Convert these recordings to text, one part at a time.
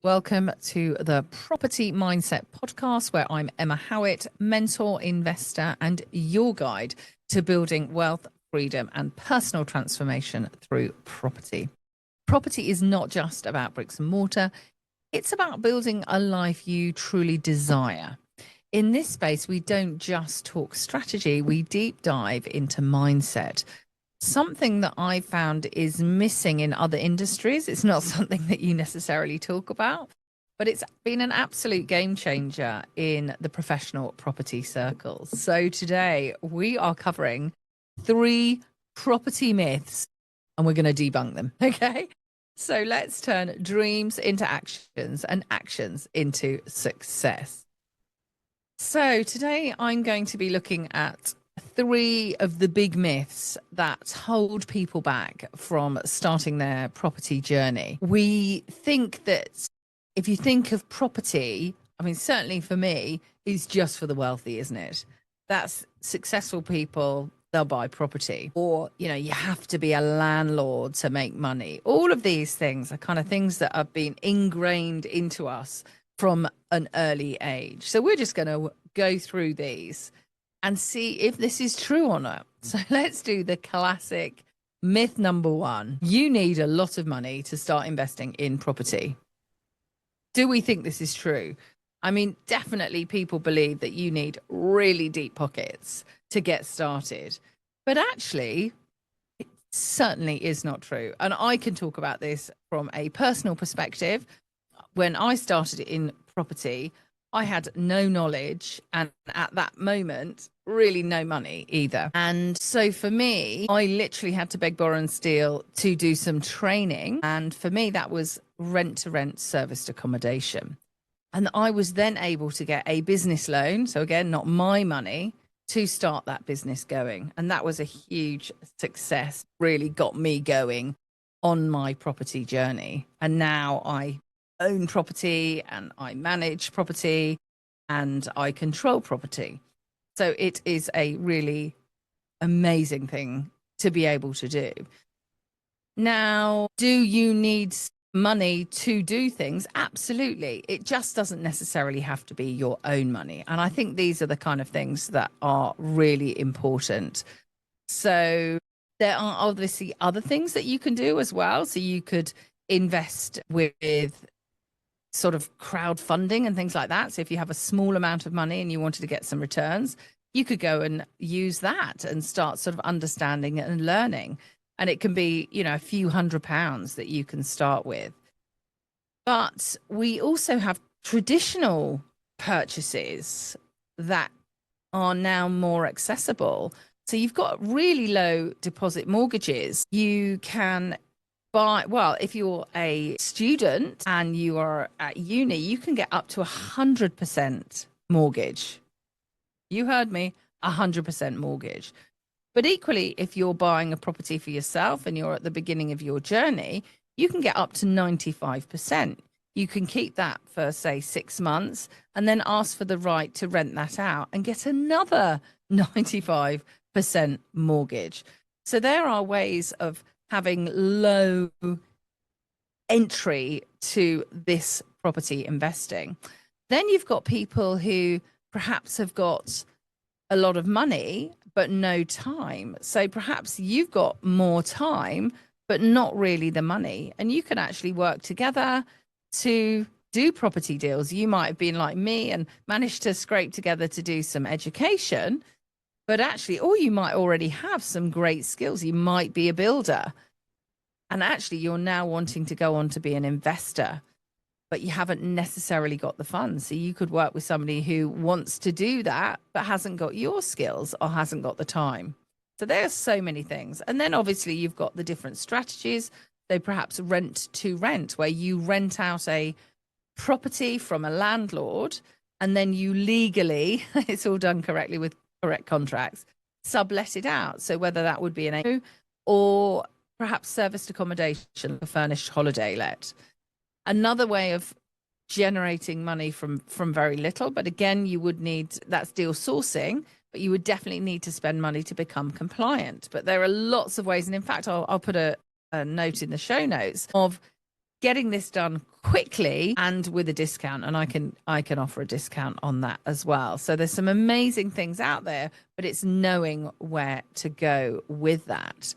Welcome to the Property Mindset Podcast, where I'm Emma Howitt, mentor, investor, and your guide to building wealth, freedom, and personal transformation through property. Property is not just about bricks and mortar, it's about building a life you truly desire. In this space, we don't just talk strategy, we deep dive into mindset. Something that I found is missing in other industries. It's not something that you necessarily talk about, but it's been an absolute game changer in the professional property circles. So today we are covering 3 property myths and we're going to debunk them. Okay. So let's turn dreams into actions and actions into success. So today I'm going to be looking at 3 of the big myths that hold people back from starting their property journey. We think that if you think of property, I mean, certainly for me, it's just for the wealthy, isn't it? That's successful people, they'll buy property. Or, you have to be a landlord to make money. All of these things are kind of things that have been ingrained into us from an early age. So we're just going to go through these and see if this is true or not. So let's do the classic myth number 1. You need a lot of money to start investing in property. Do we think this is true? I mean, definitely people believe that you need really deep pockets to get started. But actually, it certainly is not true. And I can talk about this from a personal perspective. When I started in property, I had no knowledge and at that moment, really no money either. And so for me, I literally had to beg, borrow and steal to do some training. And for me, that was rent to rent serviced accommodation. And I was then able to get a business loan. So again, not my money to start that business going. And that was a huge success, really got me going on my property journey. And now I own property and I manage property and I control property. So it is a really amazing thing to be able to do. Now, do you need money to do things? Absolutely. It just doesn't necessarily have to be your own money. And I think these are the kind of things that are really important. So there are obviously other things that you can do as well. So you could invest with sort of crowdfunding and things like that. So if you have a small amount of money and you wanted to get some returns, you could go and use that and start sort of understanding and learning. And it can be, a few £100s that you can start with. But we also have traditional purchases that are now more accessible. So you've got really low deposit mortgages. You can buy, well, if you're a student and you are at uni, you can get up to 100% mortgage. You heard me, 100% mortgage. But equally, if you're buying a property for yourself and you're at the beginning of your journey, you can get up to 95%. You can keep that for, say, 6 months and then ask for the right to rent that out and get another 95% mortgage. So there are ways of having low entry to this property investing. Then you've got people who perhaps have got a lot of money, but no time. So perhaps you've got more time, but not really the money. And you can actually work together to do property deals. You might have been like me and managed to scrape together to do some education, but actually, or you might already have some great skills. You might be a builder. And actually, you're now wanting to go on to be an investor, but you haven't necessarily got the funds. So you could work with somebody who wants to do that, but hasn't got your skills or hasn't got the time. So there's so many things. And then obviously you've got the different strategies. So perhaps rent to rent, where you rent out a property from a landlord and then you legally, it's all done correctly with correct contracts, sublet it out. So whether that would be an A or perhaps serviced accommodation, a furnished holiday let. Another way of generating money from very little, but again, you would need, that's deal sourcing, but you would definitely need to spend money to become compliant. But there are lots of ways. And in fact, I'll put a note in the show notes of getting this done quickly and with a discount, and I can offer a discount on that as well. So there's some amazing things out there, but it's knowing where to go with that.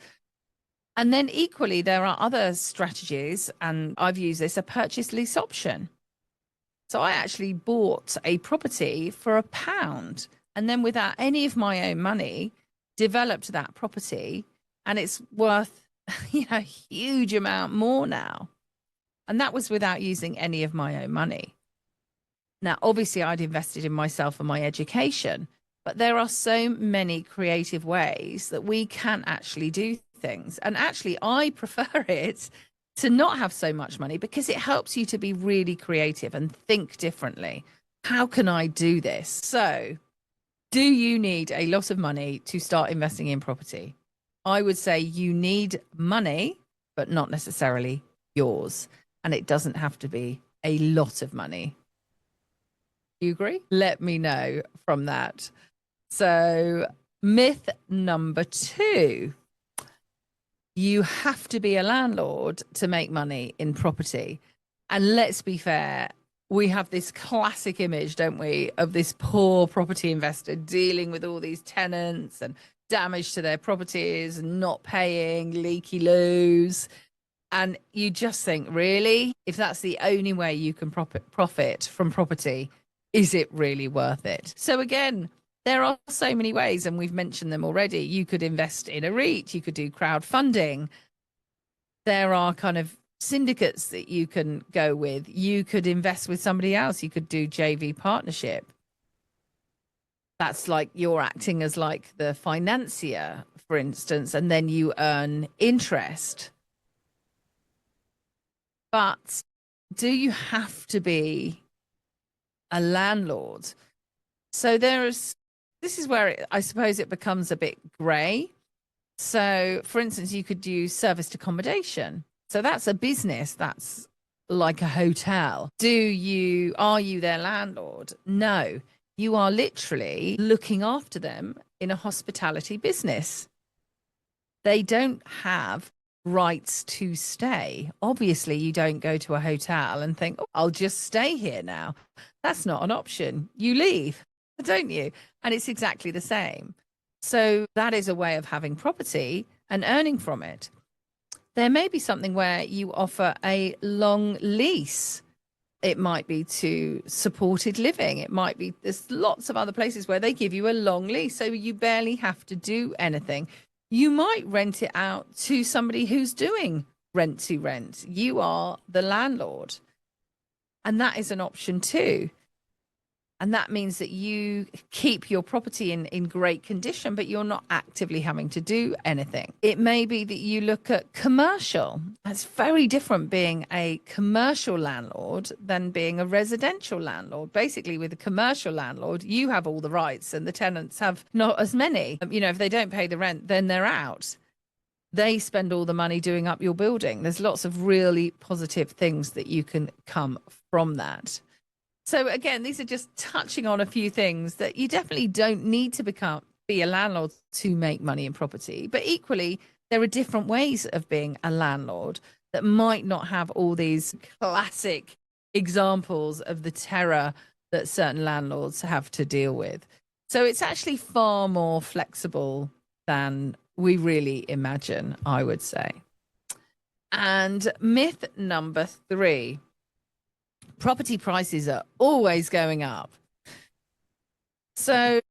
And then equally, there are other strategies, and I've used this, a purchase lease option. So I actually bought a property for £1, and then without any of my own money, developed that property, and it's worth a huge amount more now. And that was without using any of my own money. Now, obviously, I'd invested in myself and my education, but there are so many creative ways that we can actually do things. And actually, I prefer it to not have so much money because it helps you to be really creative and think differently. How can I do this? So, do you need a lot of money to start investing in property? I would say you need money, but not necessarily yours. And it doesn't have to be a lot of money. You agree? Let me know from that. So, myth number 2. You have to be a landlord to make money in property. And let's be fair, we have this classic image, don't we, of this poor property investor dealing with all these tenants and damage to their properties and not paying, leaky loos. And you just think, really, if that's the only way you can profit from property, is it really worth it? So again, there are so many ways, and we've mentioned them already. You could invest in a REIT, you could do crowdfunding. There are kind of syndicates that you can go with. You could invest with somebody else. You could do JV partnership. That's like you're acting as like the financier, for instance, and then you earn interest. But do you have to be a landlord? So this is where I suppose it becomes a bit grey. So, for instance, you could use serviced accommodation. So that's a business. That's like a hotel. Are you their landlord? No, you are literally looking after them in a hospitality business. They don't have rights to stay. Obviously, you don't go to a hotel and think, oh, I'll just stay here now. That's not an option. You leave, don't you? And it's exactly the same. So that is a way of having property and earning from it. There may be something where you offer a long lease. It might be to supported living. It might be, there's lots of other places where they give you a long lease, so you barely have to do anything. You might rent it out to somebody who's doing rent to rent. You are the landlord. And that is an option too. And that means that you keep your property in great condition, but you're not actively having to do anything. It may be that you look at commercial. That's very different, being a commercial landlord than being a residential landlord. Basically, with a commercial landlord, you have all the rights and the tenants have not as many. If they don't pay the rent, then they're out. They spend all the money doing up your building. There's lots of really positive things that you can come from that. So again, these are just touching on a few things that you definitely don't need to be a landlord to make money in property. But equally, there are different ways of being a landlord that might not have all these classic examples of the terror that certain landlords have to deal with. So it's actually far more flexible than we really imagine, I would say. And myth number 3. Property prices are always going up. So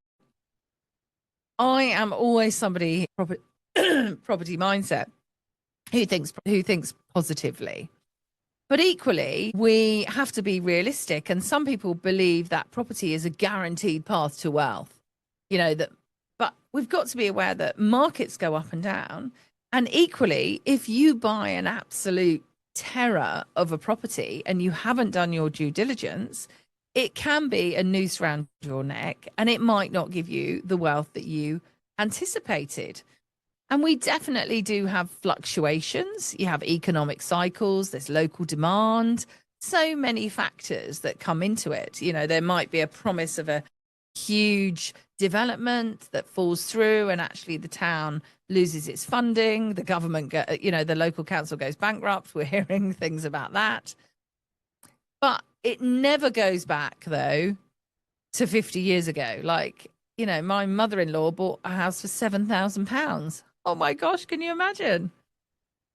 I am always somebody, property mindset, who thinks positively. But equally, we have to be realistic. And some people believe that property is a guaranteed path to wealth. But we've got to be aware that markets go up and down. And equally, if you buy an absolute terror of a property and you haven't done your due diligence, it can be a noose around your neck and it might not give you the wealth that you anticipated. And we definitely do have fluctuations. You have economic cycles, there's local demand, so many factors that come into it. There might be a promise of a huge development that falls through and actually the town loses its funding, the government, the local council goes bankrupt. We're hearing things about that. But it never goes back, though, to 50 years ago. Like, my mother-in-law bought a house for £7,000. Oh my gosh, can you imagine?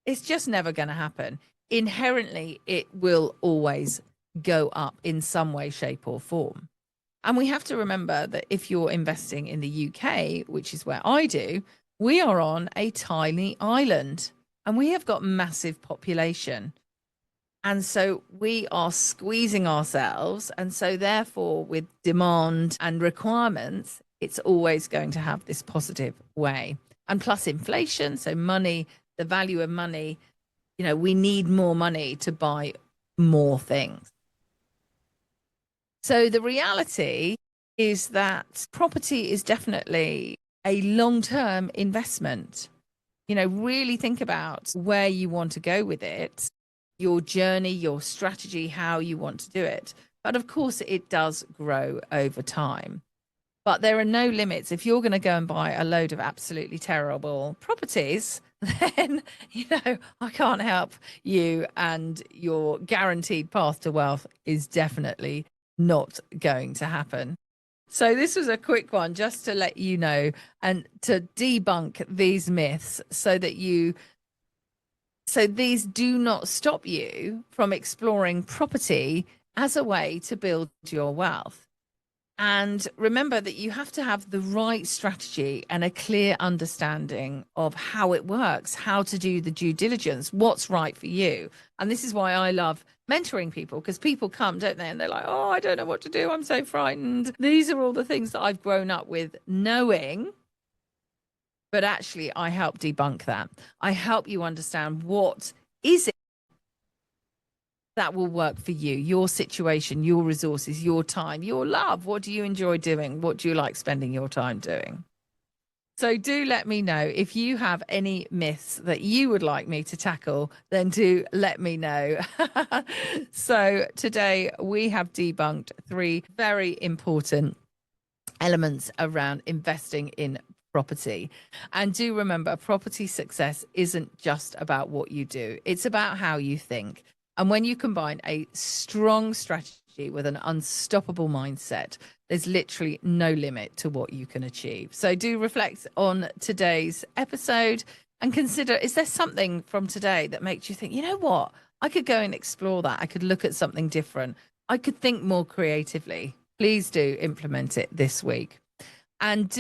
It's just never going to happen. Inherently, it will always go up in some way, shape, or form. And we have to remember that if you're investing in the UK, which is where I do, we are on a tiny island and we have got massive population. And so we are squeezing ourselves. And so therefore, with demand and requirements, it's always going to have this positive way. And plus inflation, so money, the value of money, we need more money to buy more things. So the reality is that property is definitely a long-term investment. Really think about where you want to go with it, your journey, your strategy, how you want to do it. But of course, it does grow over time. But there are no limits. If you're going to go and buy a load of absolutely terrible properties, then, I can't help you, and your guaranteed path to wealth is definitely not going to happen. So this was a quick one just to let you know and to debunk these myths so these do not stop you from exploring property as a way to build your wealth. And remember that you have to have the right strategy and a clear understanding of how it works, how to do the due diligence, what's right for you. And this is why I love mentoring people, because people come, don't they? And they're like, oh, I don't know what to do. I'm so frightened. These are all the things that I've grown up with knowing. But actually, I help debunk that. I help you understand what is it that will work for you, your situation, your resources, your time, your love. What do you enjoy doing? What do you like spending your time doing? So do let me know if you have any myths that you would like me to tackle, then do let me know. So today we have debunked 3 very important elements around investing in property. And do remember, property success isn't just about what you do. It's about how you think. And when you combine a strong strategy with an unstoppable mindset, there's literally no limit to what you can achieve. So do reflect on today's episode and consider, is there something from today that makes you think, you know what, I could go and explore that. I could look at something different. I could think more creatively. Please do implement it this week. And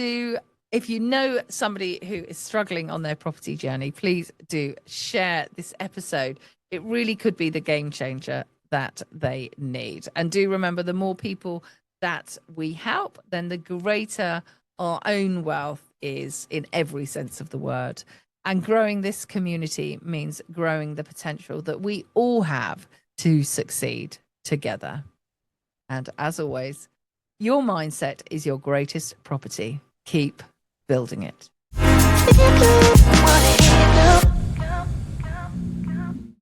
if you know somebody who is struggling on their property journey, please do share this episode. It really could be the game changer that they need. And do remember, the more people that we help, then the greater our own wealth is in every sense of the word. And growing this community means growing the potential that we all have to succeed together. And as always, your mindset is your greatest property. Keep building it.